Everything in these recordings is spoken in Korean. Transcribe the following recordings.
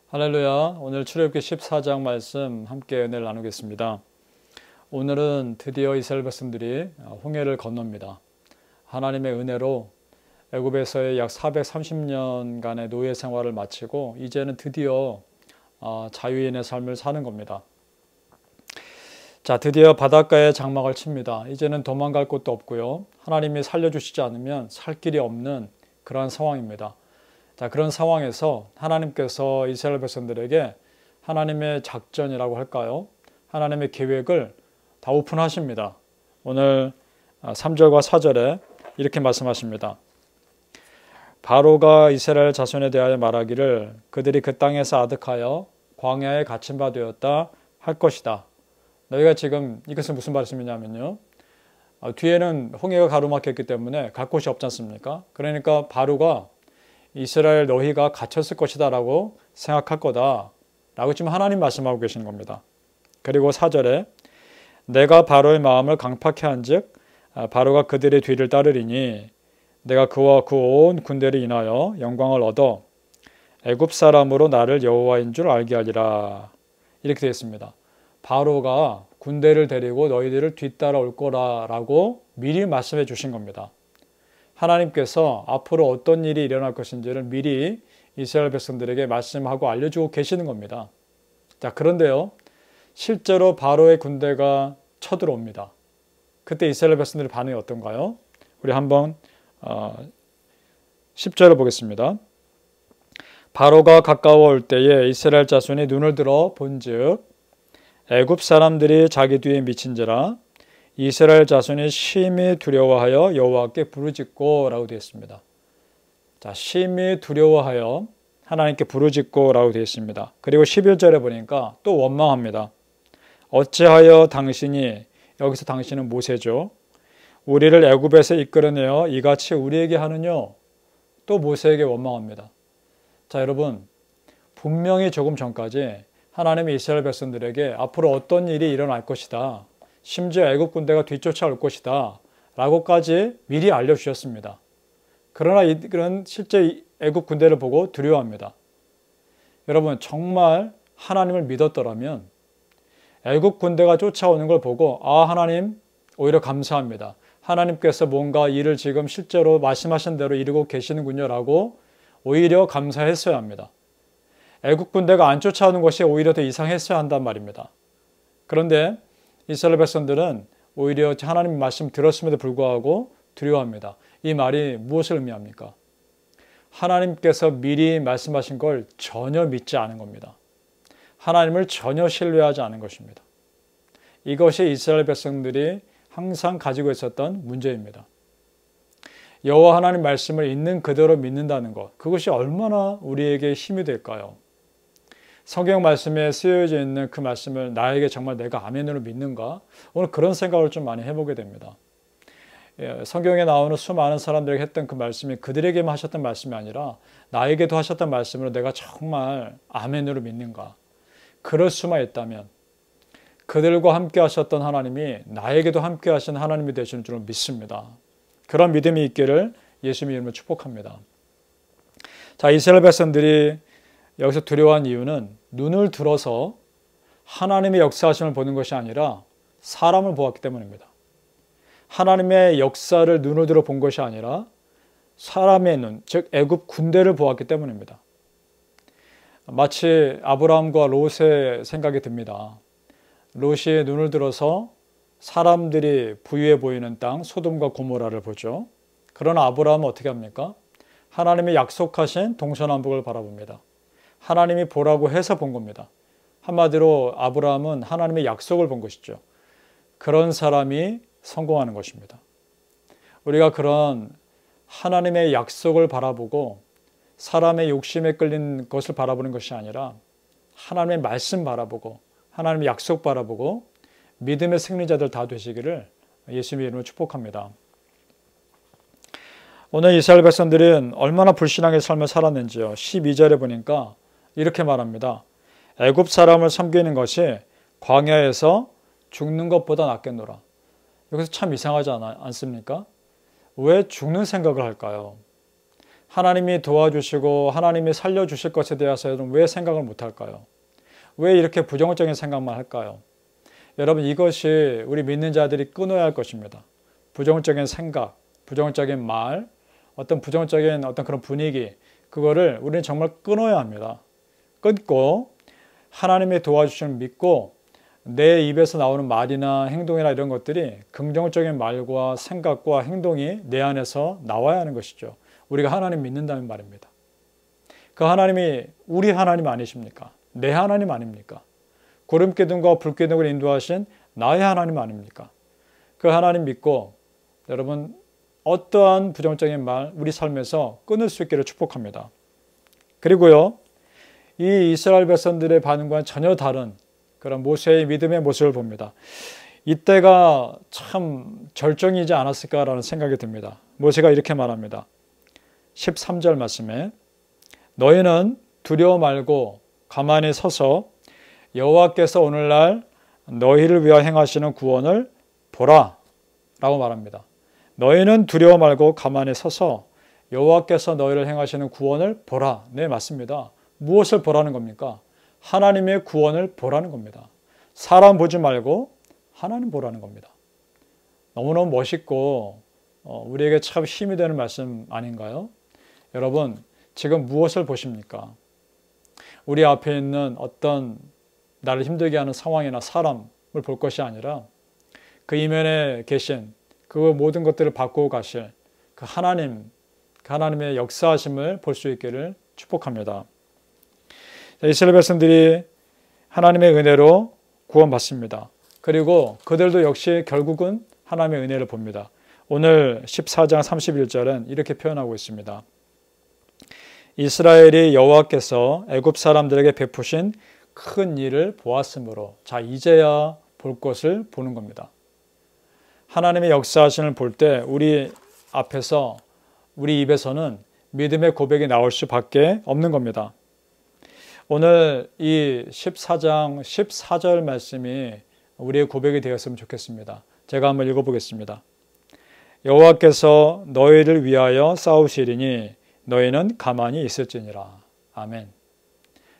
할렐루야. 오늘 출애굽기 14장 말씀 함께 은혜를 나누겠습니다. 오늘은 드디어 이스라엘 백성들이 홍해를 건넙니다. 하나님의 은혜로 애굽에서의 약 430년간의 노예 생활을 마치고 이제는 드디어 자유인의 삶을 사는 겁니다. 자, 드디어 바닷가에 장막을 칩니다. 이제는 도망갈 곳도 없고요. 하나님이 살려주시지 않으면 살 길이 없는 그러한 상황입니다. 자, 그런 상황에서 하나님께서 이스라엘 백성들에게 하나님의 작전이라고 할까요? 하나님의 계획을 다 오픈하십니다. 오늘 3절과 4절에 이렇게 말씀하십니다. 바로가 이스라엘 자손에 대하여 말하기를 그들이 그 땅에서 아득하여 광야에 갇힌 바 되었다 할 것이다. 너희가 지금 이것은 무슨 말씀이냐면요. 뒤에는 홍해가 가로막혔기 때문에 갈 곳이 없지 않습니까? 그러니까 바로가 이스라엘 너희가 갇혔을 것이다 라고 생각할 거다 라고 지금 하나님 말씀하고 계시는 겁니다. 그리고 4절에 내가 바로의 마음을 강팍해 한즉 바로가 그들의 뒤를 따르리니 내가 그와 그 온 군대를 인하여 영광을 얻어 애굽 사람으로 나를 여호와인 줄 알게 하리라. 이렇게 되어 있습니다. 바로가 군대를 데리고 너희들을 뒤따라 올 거라라고 미리 말씀해 주신 겁니다. 하나님께서 앞으로 어떤 일이 일어날 것인지를 미리 이스라엘 백성들에게 말씀하고 알려주고 계시는 겁니다. 자, 그런데요, 실제로 바로의 군대가 쳐들어옵니다. 그때 이스라엘 백성들의 반응이 어떤가요? 우리 한번 10절을 보겠습니다. 바로가 가까워 올 때에 이스라엘 자손이 눈을 들어 본즉 애굽 사람들이 자기 뒤에 미친지라 이스라엘 자손이 심히 두려워하여 여호와께 부르짖고 라고 되어 있습니다. 자, 심히 두려워하여 하나님께 부르짖고 라고 되어 있습니다. 그리고 11절에 보니까 또 원망합니다. 어찌하여 당신이, 여기서 당신은 모세죠. 우리를 애굽에서 이끌어내어 이같이 우리에게 하느뇨. 또 모세에게 원망합니다. 자, 여러분, 분명히 조금 전까지 하나님이 이스라엘 백성들에게 앞으로 어떤 일이 일어날 것이다. 심지어 애굽 군대가 뒤쫓아올 것이다 라고까지 미리 알려주셨습니다. 그러나 이들은 실제 애굽 군대를 보고 두려워합니다. 여러분, 정말 하나님을 믿었더라면 애굽 군대가 쫓아오는 걸 보고 하나님 오히려 감사합니다. 하나님께서 뭔가 일을 지금 실제로 말씀하신 대로 이루고 계시는군요 라고 오히려 감사했어야 합니다. 애굽 군대가 안 쫓아오는 것이 오히려 더 이상했어야 한단 말입니다. 그런데 이스라엘 백성들은 오히려 하나님 말씀 들었음에도 불구하고 두려워합니다. 이 말이 무엇을 의미합니까? 하나님께서 미리 말씀하신 걸 전혀 믿지 않은 겁니다. 하나님을 전혀 신뢰하지 않은 것입니다. 이것이 이스라엘 백성들이 항상 가지고 있었던 문제입니다. 여호와 하나님 말씀을 있는 그대로 믿는다는 것, 그것이 얼마나 우리에게 힘이 될까요? 성경 말씀에 쓰여져 있는 그 말씀을 나에게 정말 내가 아멘으로 믿는가? 오늘 그런 생각을 좀 많이 해보게 됩니다. 성경에 나오는 수많은 사람들에게 했던 그 말씀이 그들에게만 하셨던 말씀이 아니라 나에게도 하셨던 말씀으로 내가 정말 아멘으로 믿는가? 그럴 수만 있다면 그들과 함께 하셨던 하나님이 나에게도 함께 하신 하나님이 되시는 줄 믿습니다. 그런 믿음이 있기를 예수님의 이름으로 축복합니다. 자, 이스라엘 백성들이 여기서 두려워한 이유는 눈을 들어서 하나님의 역사하심을 보는 것이 아니라 사람을 보았기 때문입니다. 하나님의 역사를 눈을 들어 본 것이 아니라 사람의 눈, 즉 애굽 군대를 보았기 때문입니다. 마치 아브라함과 롯의 생각이 듭니다. 롯이 눈을 들어서 사람들이 부유해 보이는 땅 소돔과 고모라를 보죠. 그러나 아브라함은 어떻게 합니까? 하나님의 약속하신 동서남북을 바라봅니다. 하나님이 보라고 해서 본 겁니다. 한마디로 아브라함은 하나님의 약속을 본 것이죠. 그런 사람이 성공하는 것입니다. 우리가 그런 하나님의 약속을 바라보고 사람의 욕심에 끌린 것을 바라보는 것이 아니라 하나님의 말씀 바라보고 하나님의 약속 바라보고 믿음의 승리자들 다 되시기를 예수님의 이름으로 축복합니다. 오늘 이스라엘 백성들은 얼마나 불신앙의 삶을 살았는지요. 12절에 보니까 이렇게 말합니다. 애굽 사람을 섬기는 것이 광야에서 죽는 것보다 낫겠노라. 여기서 참 이상하지 않습니까? 왜 죽는 생각을 할까요? 하나님이 도와주시고 하나님이 살려주실 것에 대해서는 왜 생각을 못할까요? 왜 이렇게 부정적인 생각만 할까요? 여러분, 이것이 우리 믿는 자들이 끊어야 할 것입니다. 부정적인 생각, 부정적인 말, 어떤 부정적인 어떤 그런 분위기, 그거를 우리는 정말 끊어야 합니다. 끊고 하나님이 도와주시는 믿고 내 입에서 나오는 말이나 행동이나 이런 것들이 긍정적인 말과 생각과 행동이 내 안에서 나와야 하는 것이죠. 우리가 하나님 믿는다는 말입니다. 그 하나님이 우리 하나님 아니십니까? 내 하나님 아닙니까? 구름기둥과 불기둥을 인도하신 나의 하나님 아닙니까? 그 하나님 믿고 여러분 어떠한 부정적인 말 우리 삶에서 끊을 수 있기를 축복합니다. 그리고요, 이 이스라엘 백성들의 반응과는 전혀 다른 그런 모세의 믿음의 모습을 봅니다. 이때가 참 절정이지 않았을까라는 생각이 듭니다. 모세가 이렇게 말합니다. 13절 말씀에 너희는 두려워 말고 가만히 서서 여호와께서 오늘날 너희를 위하여 행하시는 구원을 보라 라고 말합니다. 너희는 두려워 말고 가만히 서서 여호와께서 너희를 행하시는 구원을 보라. 네, 맞습니다. 무엇을 보라는 겁니까? 하나님의 구원을 보라는 겁니다. 사람 보지 말고 하나님 보라는 겁니다. 너무너무 멋있고 우리에게 참 힘이 되는 말씀 아닌가요? 여러분, 지금 무엇을 보십니까? 우리 앞에 있는 어떤 나를 힘들게 하는 상황이나 사람을 볼 것이 아니라 그 이면에 계신 그 모든 것들을 바꾸고 가실 그 하나님의 역사하심을 볼 수 있기를 축복합니다. 이스라엘 백성들이 하나님의 은혜로 구원받습니다. 그리고 그들도 역시 결국은 하나님의 은혜를 봅니다. 오늘 14장 31절은 이렇게 표현하고 있습니다. 이스라엘이 여호와께서 애굽 사람들에게 베푸신 큰 일을 보았으므로, 자, 이제야 볼 것을 보는 겁니다. 하나님의 역사하심을 볼 때 우리 앞에서 우리 입에서는 믿음의 고백이 나올 수밖에 없는 겁니다. 오늘 이 14장 14절 말씀이 우리의 고백이 되었으면 좋겠습니다. 제가 한번 읽어보겠습니다. 여호와께서 너희를 위하여 싸우시리니 너희는 가만히 있을지니라. 아멘.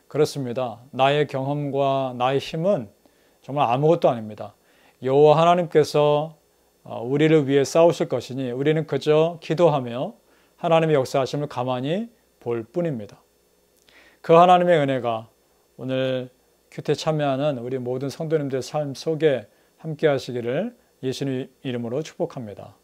그렇습니다. 나의 경험과 나의 힘은 정말 아무것도 아닙니다. 여호와 하나님께서 우리를 위해 싸우실 것이니 우리는 그저 기도하며 하나님의 역사하심을 가만히 볼 뿐입니다. 그 하나님의 은혜가 오늘 큐티에 참여하는 우리 모든 성도님들의 삶 속에 함께 하시기를 예수님 이름으로 축복합니다.